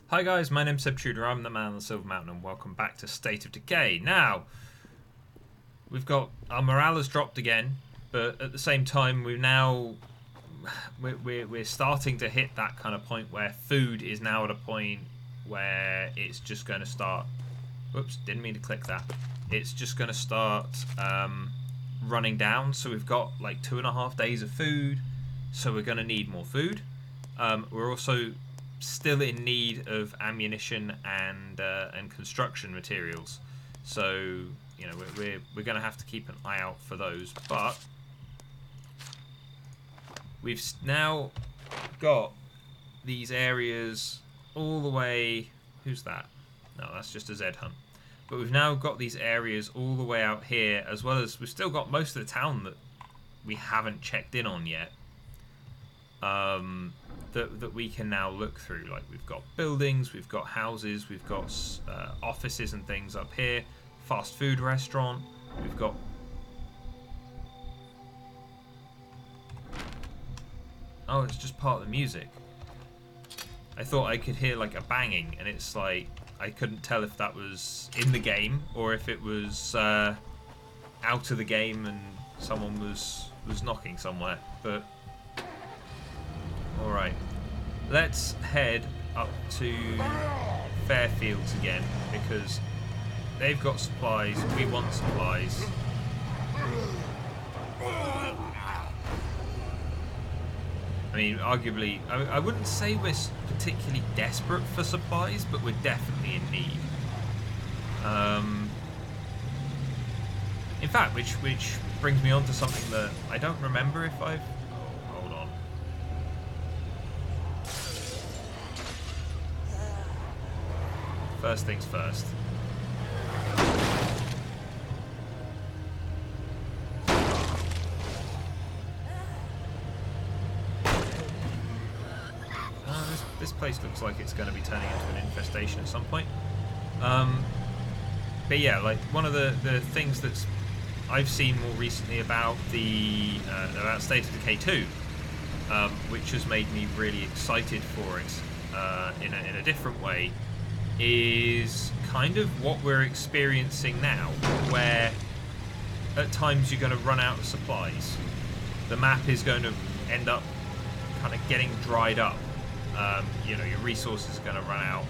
Hi guys, my name's Sebtruder, I'm the man on the Silver Mountain, and welcome back to State of Decay. Now, we've got, our morale has dropped again, but at the same time we're starting to hit that kind of point where food is now at a point where it's just going to start, whoops, didn't mean to click that, it's just going to start running down. So we've got like 2.5 days of food, so we're going to need more food. We're also still in need of ammunition and construction materials, so you know we're going to have to keep an eye out for those. But we've now got these areas all the way. Who's that? No, that's just a Zed hunt. But we've now got these areas all the way out here, as well as we've still got most of the town that we haven't checked in on yet. That we can now look through. Like, we've got buildings, we've got houses, we've got offices and things up here, fast food restaurant, we've got... Oh, it's just part of the music. I thought I could hear like a banging, and it's like I couldn't tell if that was in the game or if it was out of the game and someone was knocking somewhere. But alright, let's head up to Fairfields again, because they've got supplies, we want supplies. I mean, arguably, I wouldn't say we're particularly desperate for supplies, but we're definitely in need. In fact, which brings me on to something that I don't remember if I've... Oh, hold on. First things first. This place looks like it's going to be turning into an infestation at some point. But yeah, like one of the things that's I've seen more recently about about State of Decay 2, which has made me really excited for it in a different way, is kind of what we're experiencing now, where at times you're going to run out of supplies. The map is going to end up kind of getting dried up. You know, your resources are going to run out,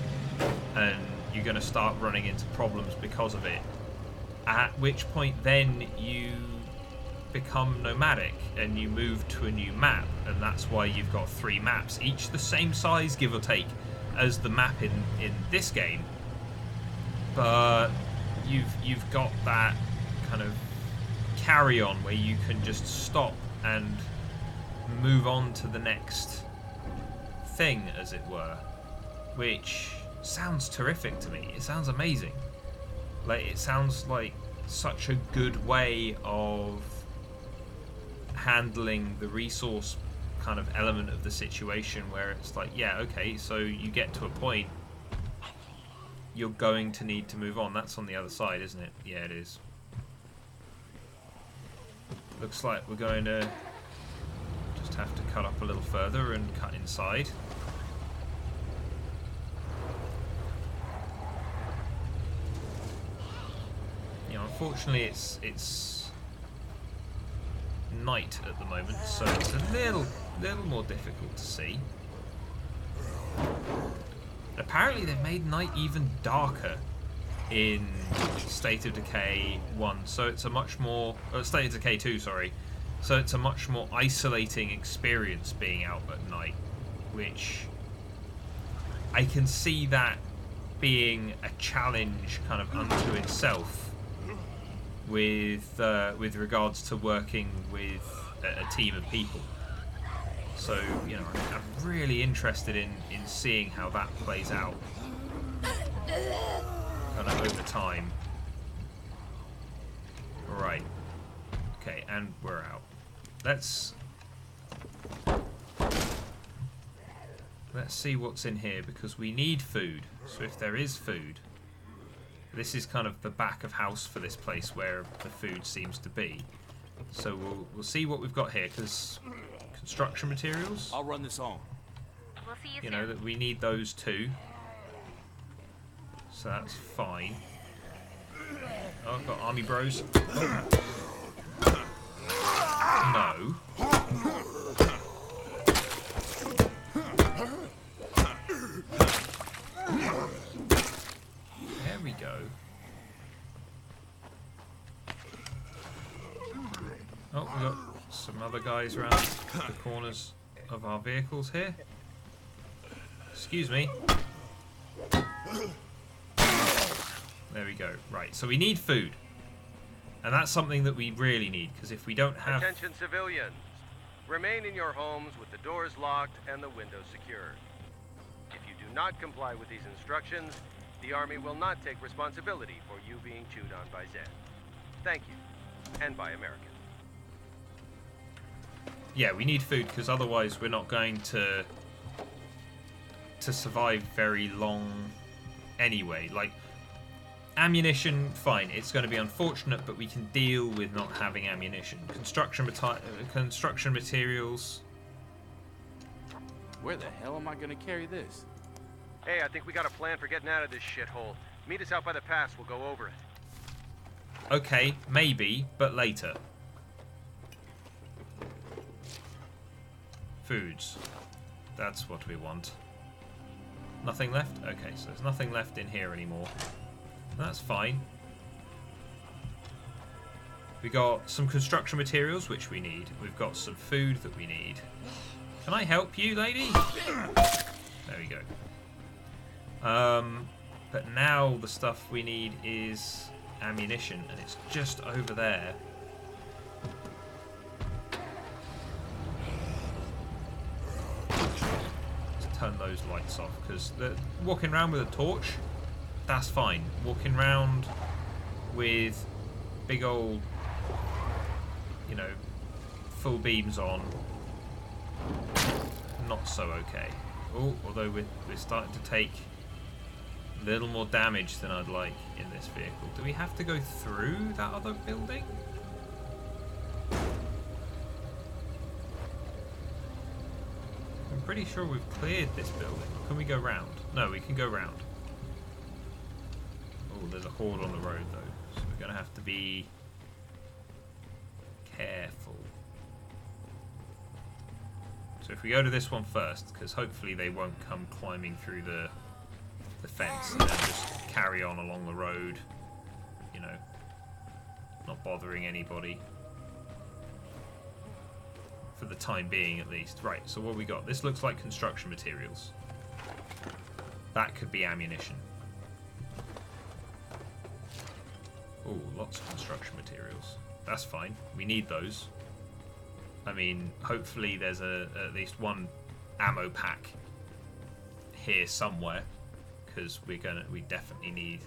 and you're going to start running into problems because of it. At which point then you become nomadic and you move to a new map, and that's why you've got 3 maps, each the same size, give or take, as the map in this game. But you've got that kind of carry-on where you can just stop and move on to the next thing, as it were, which sounds terrific to me. It sounds amazing. Like, it sounds like such a good way of handling the resource kind of element of the situation, where it's like, yeah, okay, so you get to a point, you're going to need to move on. That's on the other side, isn't it? Yeah, it is. Looks like we're going to just have to cut up a little further and cut inside. You know, unfortunately it's night at the moment, so it's a little more difficult to see. Apparently they've made night even darker in State of Decay 1, so it's a much more... State of Decay 2, sorry. So it's a much more isolating experience being out at night, which I can see that being a challenge kind of unto itself with regards to working with a team of people. So, you know, I'm really interested in seeing how that plays out kind of over time. Right. Okay, and we're out. Let's see what's in here, because we need food. So if there is food, this is kind of the back of house for this place where the food seems to be. So we'll see what we've got here, because construction materials. I'll run this home. We'll see you You soon. know that we need those too. So that's fine. Oh, I've got army bros. No. There we go. Oh, we've got some other guys around the corners of our vehicles here. Excuse me. There we go. Right, so we need food. And that's something that we really need, because if we don't have... Attention civilians. Remain in your homes with the doors locked and the windows secured. If you do not comply with these instructions, the Army will not take responsibility for you being chewed on by Zed. Thank you. And by American. Yeah, we need food, because otherwise we're not going to survive very long anyway. Like, ammunition, fine, it's going to be unfortunate, but we can deal with not having ammunition. Construction materials. Where the hell am I going to carry this? Hey, I think we got a plan for getting out of this shithole. Meet us out by the pass, we'll go over it. Okay, maybe, but later. Foods. That's what we want. Nothing left? Okay, so there's nothing left in here anymore. That's fine. We got some construction materials, which we need. We've got some food that we need. Can I help you, lady? There we go. But now the stuff we need is ammunition, and it's just over there. Let's turn those lights off, because walking around with a torch, that's fine. Walking around with big old, you know, full beams on, not so okay. Oh, although we're starting to take a little more damage than I'd like in this vehicle. Do we have to go through that other building? I'm pretty sure we've cleared this building. Can we go round? No, we can go round. Oh, there's a horde on the road though, so we're going to have to be careful. So if we go to this one first, because hopefully they won't come climbing through the fence and then just carry on along the road, you know, not bothering anybody. For the time being, at least. Right, so what we got? This looks like construction materials. That could be ammunition. Oh, lots of construction materials. That's fine. We need those. I mean, hopefully there's at least one ammo pack here somewhere, because we definitely need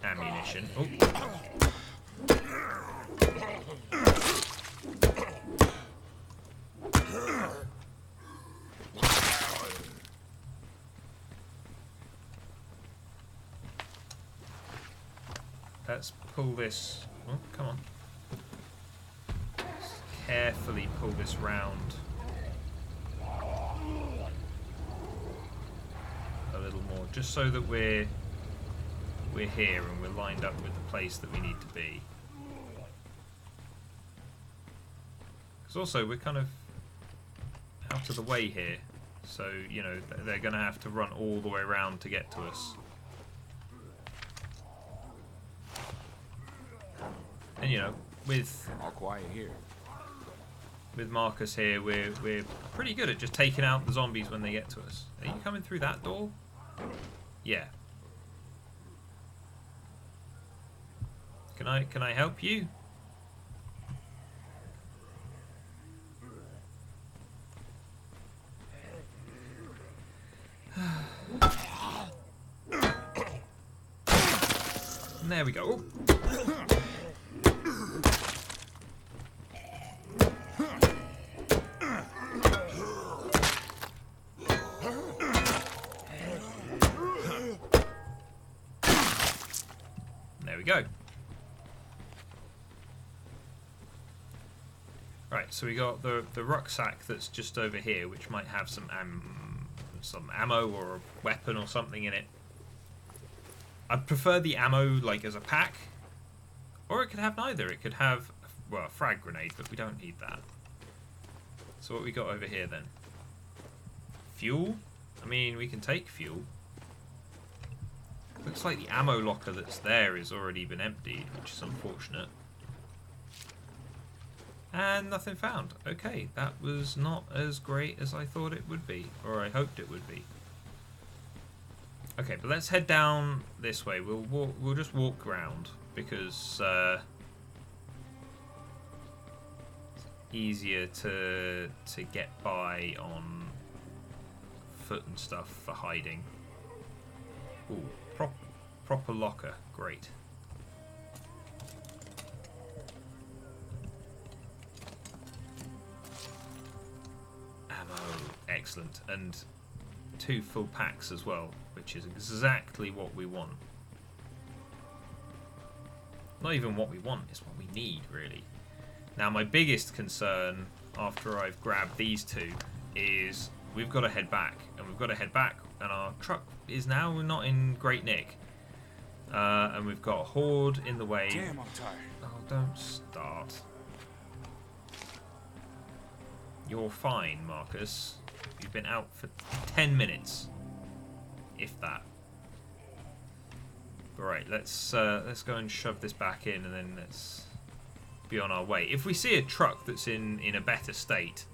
ammunition. Oh. Let's pull this. Oh, come on. Let's carefully pull this round a little more, just so that we're here and we're lined up with the place that we need to be. Because also we're kind of out of the way here, so you know they're going to have to run all the way around to get to us. And you know, with all quiet here. With Marcus here, we're pretty good at just taking out the zombies when they get to us. Are you coming through that door? Yeah. Can I help you? And there we go. There we go. Right, so we got the rucksack that's just over here, which might have some ammo or a weapon or something in it. I'd prefer the ammo like as a pack, or it could have neither. It could have, well, a frag grenade, but we don't need that. So what we got over here then? Fuel? I mean, we can take fuel. Looks like the ammo locker that's there has already been emptied, which is unfortunate. And nothing found. Okay, that was not as great as I thought it would be, or I hoped it would be. Okay, but let's head down this way. We'll just walk around because it's easier to get by on foot and stuff for hiding. Ooh, proper locker, great. Ammo, excellent, and 2 full packs as well, which is exactly what we want. Not even what we want, it's what we need, really. Now, my biggest concern after I've grabbed these 2 is we've got to head back, and our truck is now not in great nick. And we've got a horde in the way. Damn, I'm tired. Oh, don't start. You're fine, Marcus. You've been out for 10 minutes, if that. Right, let's go and shove this back in, and then let's be on our way. If we see a truck that's in a better state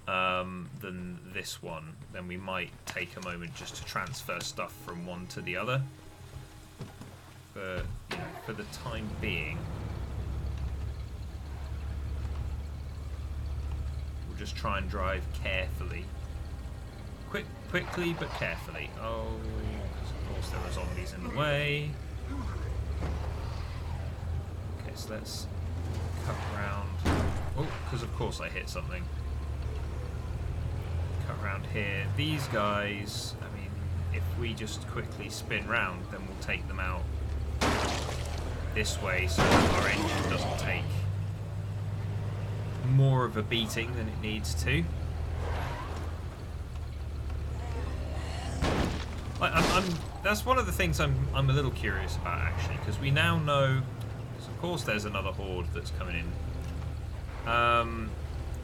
than this one, then we might take a moment just to transfer stuff from one to the other. But you know, for the time being, we'll just try and drive carefully. Quickly but carefully. Oh, of course there are zombies in the way. Okay, so let's cut round. Oh, because of course I hit something. Cut round here. These guys, I mean, if we just quickly spin round, then we'll take them out this way so our engine doesn't take more of a beating than it needs to. That's one of the things I'm a little curious about, actually, because we now know, of course there's another horde that's coming in.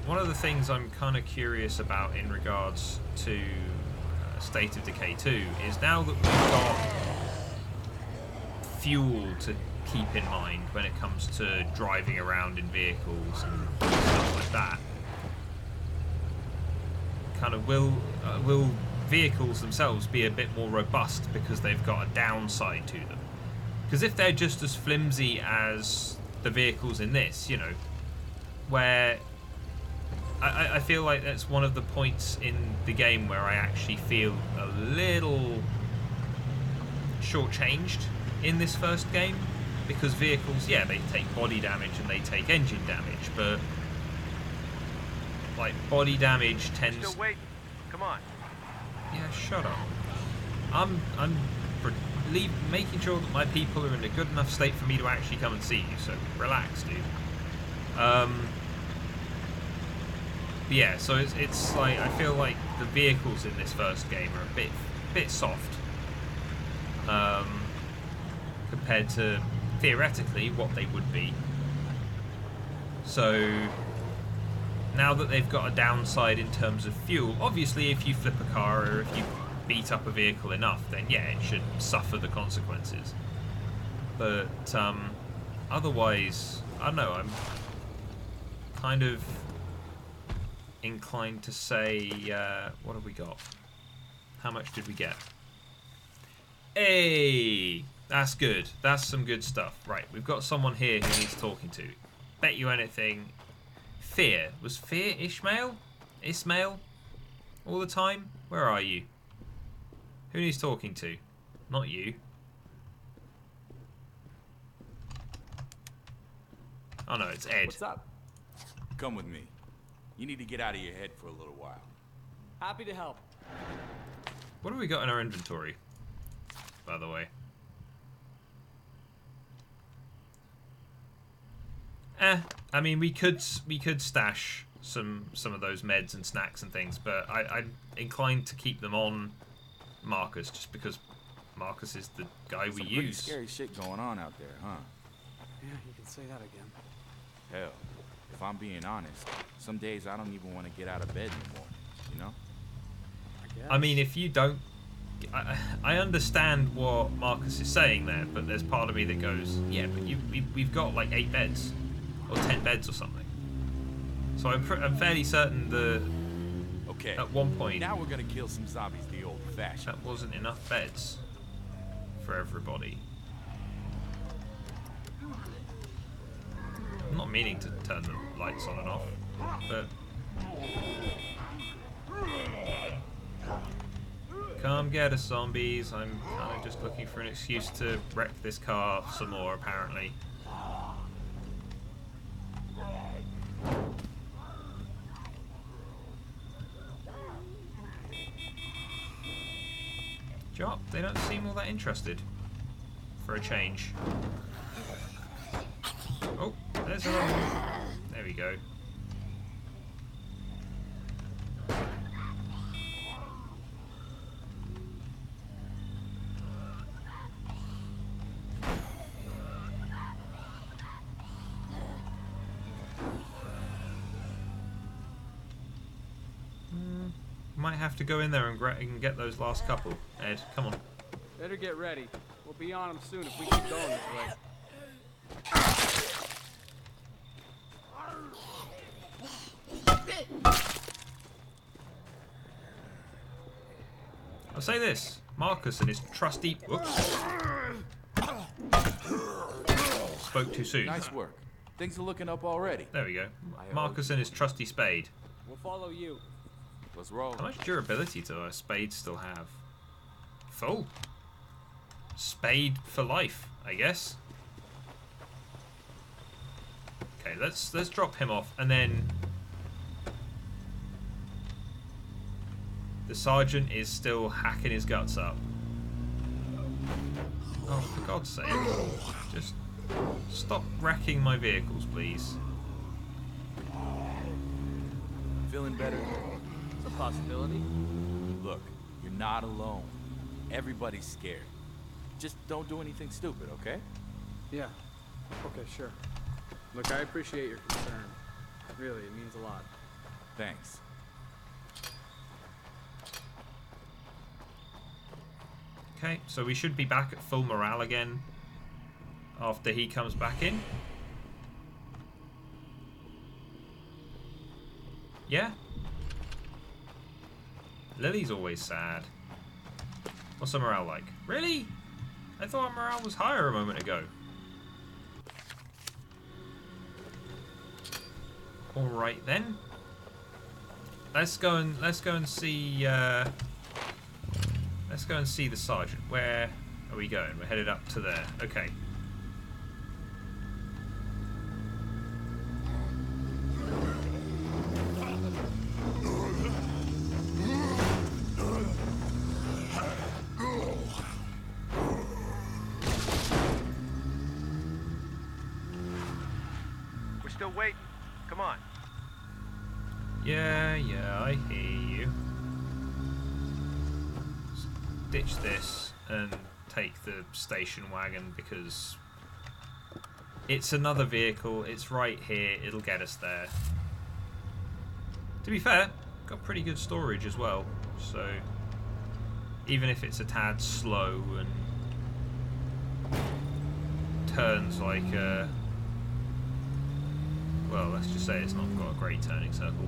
One of the things I'm kind of curious about in regards to State of Decay 2 is now that we've got fuel to keep in mind when it comes to driving around in vehicles and stuff like that. Kind of will vehicles themselves be a bit more robust because they've got a downside to them? Because if they're just as flimsy as the vehicles in this, you know, where I feel like that's one of the points in the game where I actually feel a little shortchanged in this first game, because vehicles, yeah, they take body damage and they take engine damage, but like body damage tends. Still waiting. Come on. Yeah, shut up. I'm making sure that my people are in a good enough state for me to actually come and see you. So relax, dude. Yeah, so it's like I feel like the vehicles in this first game are a bit soft compared to theoretically what they would be. So now that they've got a downside in terms of fuel, obviously if you flip a car or if you beat up a vehicle enough, then yeah, it should suffer the consequences. But otherwise, I don't know, I'm kind of inclined to say, what have we got? How much did we get? Hey, that's good. That's some good stuff. Right, we've got someone here who needs talking to. Bet you anything. Fear. Was Fear Ishmael? Ismail? All the time? Where are you? Who needs talking to? Not you. Oh no, it's Ed. What's up? Come with me. You need to get out of your head for a little while. Happy to help. What have we got in our inventory, by the way? I mean, we could stash some of those meds and snacks and things, but I'm inclined to keep them on Marcus just because Marcus is the guy we Some pretty use. scary shit going on out there, huh? Yeah, you can say that again. Hell, if I'm being honest, some days I don't even want to get out of bed anymore, you know? I guess. I mean, if you don't... I understand what Marcus is saying there, but there's part of me that goes, yeah, but we've got like 8 beds. Or 10 beds or something. So I'm fairly certain that Okay. at one point Now we're gonna kill some zombies the old-fashioned. that wasn't enough beds for everybody. I'm not meaning to turn the lights on and off, but... Come get us, zombies. I'm kind of just looking for an excuse to wreck this car some more, apparently. Job. They don't seem all that interested. For a change. Oh, there's another one. There we go. Might have to go in there and get those last couple. Ed, come on. Better get ready. We'll be on them soon if we keep going this way. I'll say this. Marcus and his trusty... Whoops. Spoke too soon. Nice work. Things are looking up already. There we go. Marcus and his trusty spade. We'll follow you. Let's roll. How much durability do a spade still have? Full. Spade for life, I guess. Okay, let's drop him off, and then the sergeant is still hacking his guts up. Oh, for God's sake! Just stop wrecking my vehicles, please. Feeling better? It's a possibility. Look, you're not alone. Everybody's scared. Just don't do anything stupid, okay? Yeah. Okay, sure. Look, I appreciate your concern. Really, it means a lot. Thanks. Okay, so we should be back at full morale again after he comes back in. Yeah? Lily's always sad. What's her morale like? Really? I thought her morale was higher a moment ago. Alright then. Let's go and see let's go and see the sergeant. Where are we going? We're headed up to there. Okay. We're still waiting. Come on. Yeah, I hear you. Let's ditch this and take the station wagon because it's another vehicle. It's right here. It'll get us there. To be fair, got pretty good storage as well. So even if it's a tad slow and turns like well, let's just say it's not got a great turning circle.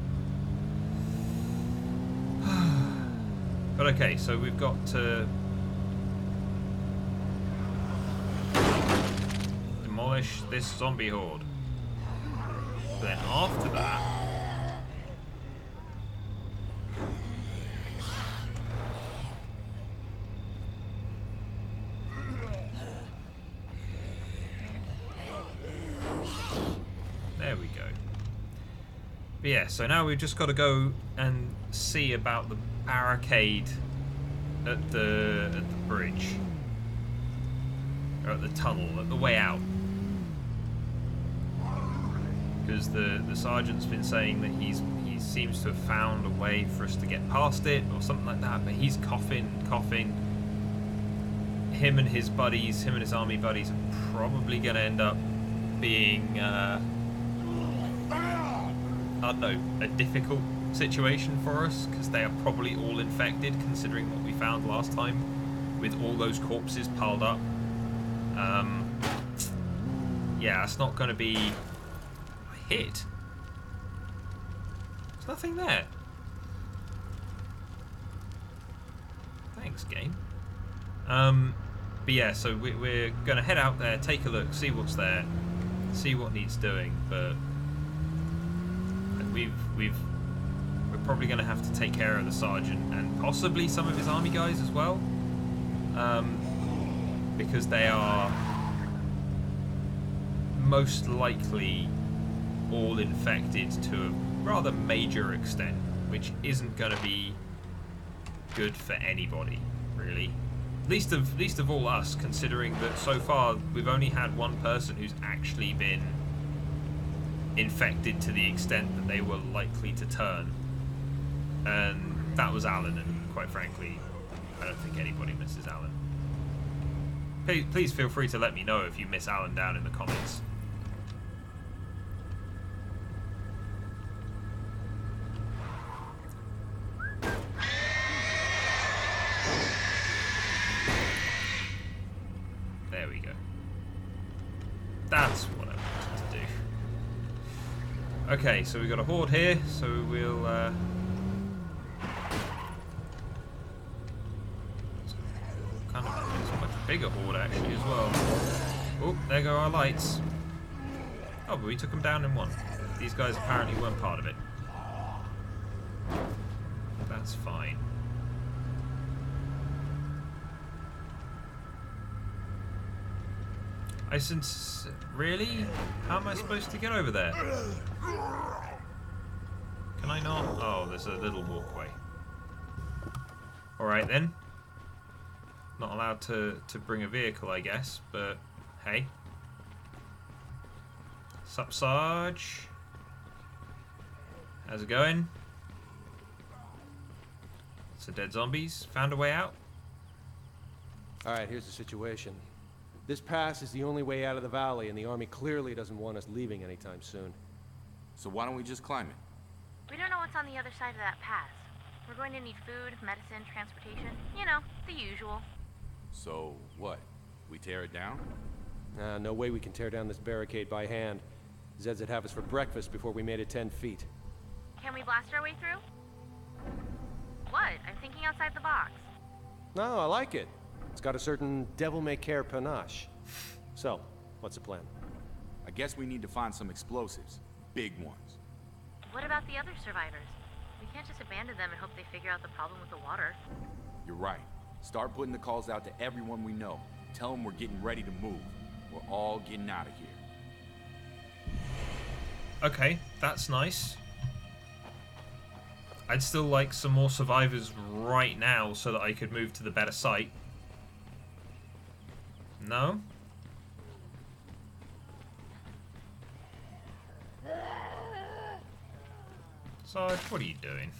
But okay, so we've got to demolish this zombie horde. Then after that, there we go. But yeah, so now we've just got to go and see about the barricade at the bridge. Or at the tunnel, at the way out. Because the sergeant's been saying that he seems to have found a way for us to get past it or something like that, but he's coughing. him and his buddies, him and his army buddies, are probably going to end up being, I don't know, a difficult situation for us, because they are probably all infected, considering what we found last time, with all those corpses piled up. Yeah, it's not going to be a hit. There's nothing there. Thanks, game. But yeah, so we're going to head out there, take a look, see what's there, see what needs doing. But we're probably going to have to take care of the sergeant and possibly some of his army guys as well, because they are most likely all infected to a rather major extent, which isn't going to be good for anybody, really. Least of all us, considering that so far we've only had one person who's actually been infected to the extent that they were likely to turn, and that was Alan, and quite frankly, I don't think anybody misses Alan. Please feel free to let me know if you miss Alan down in the comments. There we go. That's what I wanted to do. Okay, so we've got a horde here, so we'll kind of it's a much bigger horde actually as well. Oh, there go our lights. Oh, but we took them down in one. These guys apparently weren't part of it. That's fine. Really? How am I supposed to get over there? Can I not? Oh, there's a little walkway. Alright then. Not allowed to bring a vehicle, I guess, but hey. Sup, Sarge? How's it going? So dead zombies? Found a way out? Alright, here's the situation. This pass is the only way out of the valley, and the army clearly doesn't want us leaving anytime soon. So why don't we just climb it? We don't know what's on the other side of that pass. We're going to need food, medicine, transportation. You know, the usual. So what? We tear it down? No way we can tear down this barricade by hand. Zeds would have us for breakfast before we made it 10 feet. Can we blast our way through? What? I'm thinking outside the box. No, I like it. It's got a certain devil-may-care panache. So, what's the plan? I guess we need to find some explosives. Big ones. What about the other survivors? We can't just abandon them and hope they figure out the problem with the water. You're right. Start putting the calls out to everyone we know. Tell them we're getting ready to move. We're all getting out of here. Okay, that's nice. I'd still like some more survivors right now so that I could move to the better site. No? Sarge, what are you doing?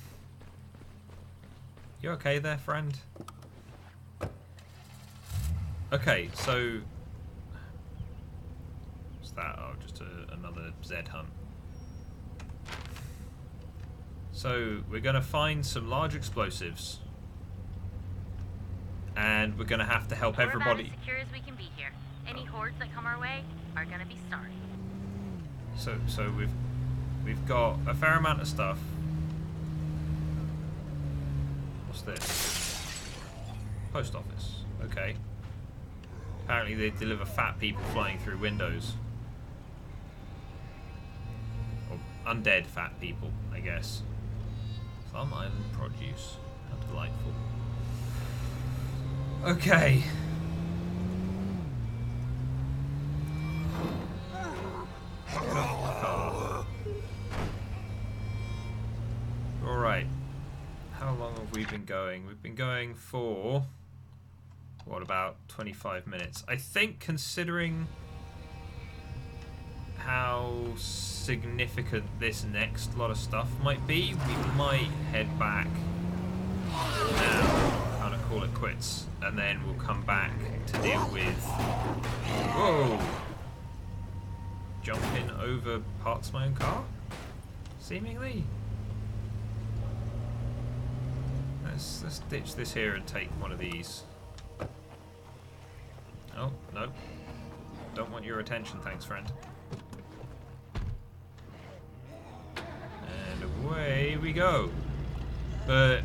You okay there, friend? Okay, so... what's that? Oh, just another Zed hunt. So, we're going to find some large explosives. And we're going to have to help everybody. We're about as secure as we can be here. Any hordes that come our way are going to be sorry. So we've got a fair amount of stuff. What's this? Post office. Okay. Apparently they deliver fat people flying through windows. Or undead fat people, I guess. Plum Island produce. How delightful. Okay. Alright. How long have we been going? We've been going for... what, about 25 minutes? I think, considering how significant this next lot of stuff might be, we might head back now. Kind of call it quits, and then we'll come back to deal with... Whoa! Jumping over parts of my own car? Seemingly. Let's ditch this here and take one of these. Oh, no. Don't want your attention, thanks, friend. And away we go. But,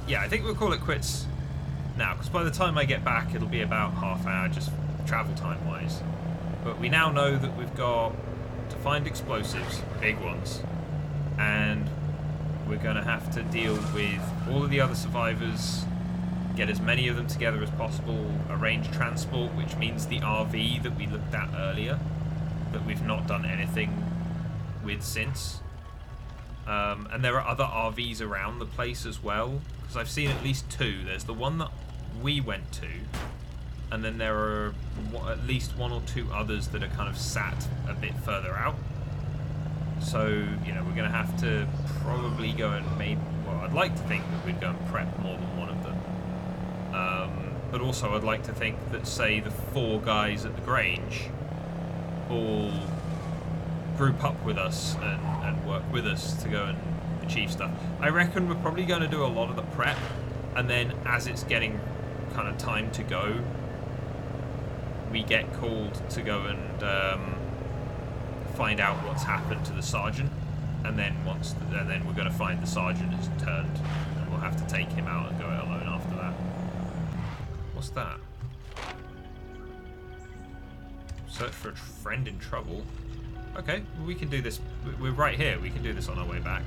yeah, I think we'll call it quits now, because by the time I get back, it'll be about half hour, just travel time-wise. But we now know that we've got to find explosives, big ones, and we're going to have to deal with all of the other survivors, get as many of them together as possible, arrange transport, which means the RV that we looked at earlier, that we've not done anything with since. And there are other RVs around the place as well, because I've seen at least two. There's the one that we went to, and then there are at least one or two others that are kind of sat a bit further out. So, you know, we're going to have to probably go and well, I'd like to think that we'd go and prep more than one of them. But also I'd like to think that, say, the 4 guys at the Grange all group up with us and work with us to go and achieve stuff. I reckon we're probably going to do a lot of the prep, and then as it's getting kind of time to go, we get called to go and find out what's happened to the sergeant, and then then we're going to find the sergeant has turned, and we'll have to take him out and go it alone after that. What's that? Search for a friend in trouble. Okay, well, we can do this. We're right here. We can do this on our way back.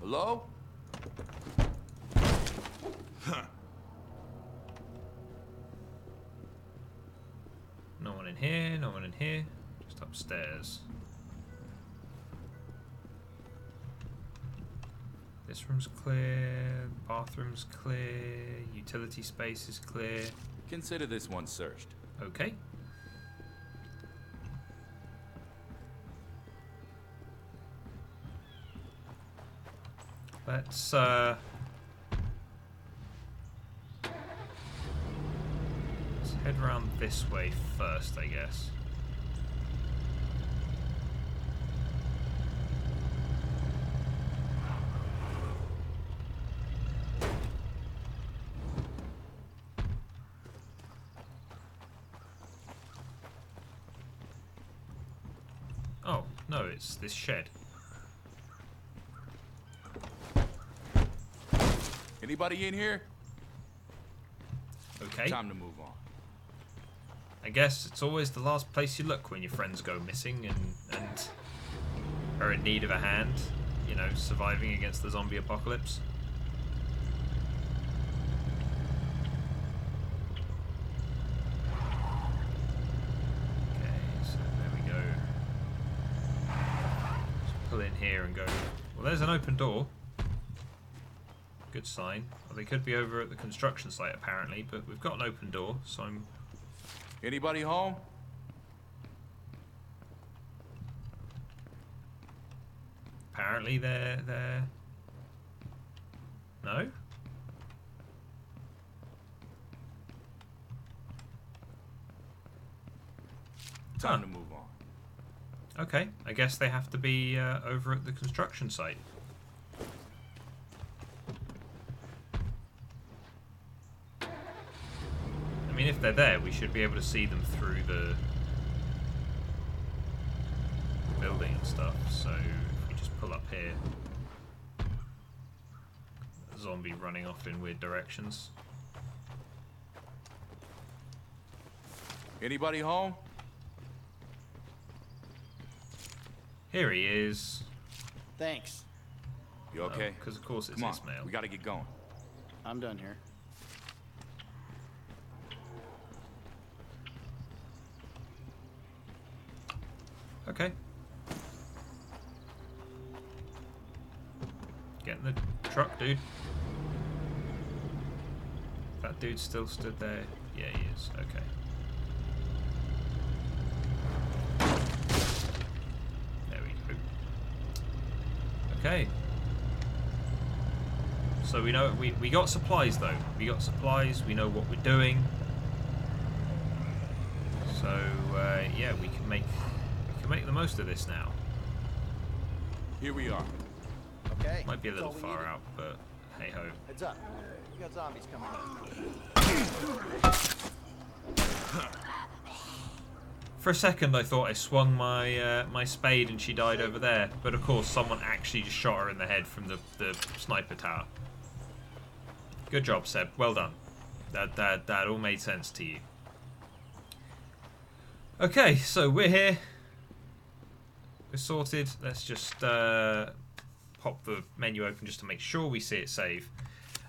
Hello? No one in here, no one in here. Just upstairs. This room's clear, bathroom's clear, utility space is clear. Consider this one searched. Okay. Let's head around this way first, I guess. Oh, no, it's this shed. Anybody in here? Okay. Time to move on. I guess it's always the last place you look when your friends go missing and are in need of a hand, you know, surviving against the zombie apocalypse. Okay, so there we go. Just pull in here and go. Well, there's an open door. Good sign. Well, they could be over at the construction site apparently, but we've got an open door, so I'm... Anybody home? Apparently they're... No? Time to move on. Okay, I guess they have to be over at the construction site. I mean, if they're there, we should be able to see them through the building and stuff. So if we just pull up here, a zombie running off in weird directions. Anybody home? Here he is. Thanks. You okay? Because of course it's Come on, Ismail. we gotta get going. I'm done here. Okay. Get in the truck, dude. That dude still stood there. Yeah, he is. Okay. There we go. Okay. So we know we got supplies though. We got supplies. We know what we're doing. So yeah, we can make the most of this now. Here we are. Okay. Might be a that's little all we far needed. out, but hey ho. Heads up. We got zombies coming in. For a second, I thought I swung my my spade and she died over there, but of course, someone actually just shot her in the head from the sniper tower. Good job, Seb. Well done. That all made sense to you. Okay, so we're here. We're sorted. Let's just pop the menu open just to make sure we see it save.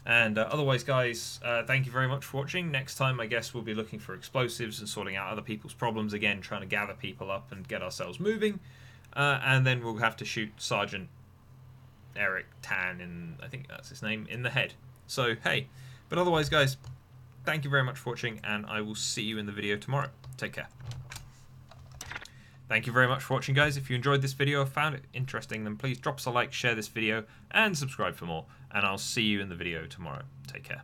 And otherwise, guys, thank you very much for watching. Next time, I guess we'll be looking for explosives and sorting out other people's problems again, trying to gather people up and get ourselves moving. And then we'll have to shoot Sergeant Eric Tan, I think that's his name, in the head. So, hey. But otherwise, guys, thank you very much for watching, and I will see you in the video tomorrow. Take care. Thank you very much for watching, guys. If you enjoyed this video or found it interesting, then please drop us a like, share this video, and subscribe for more. And I'll see you in the video tomorrow. Take care.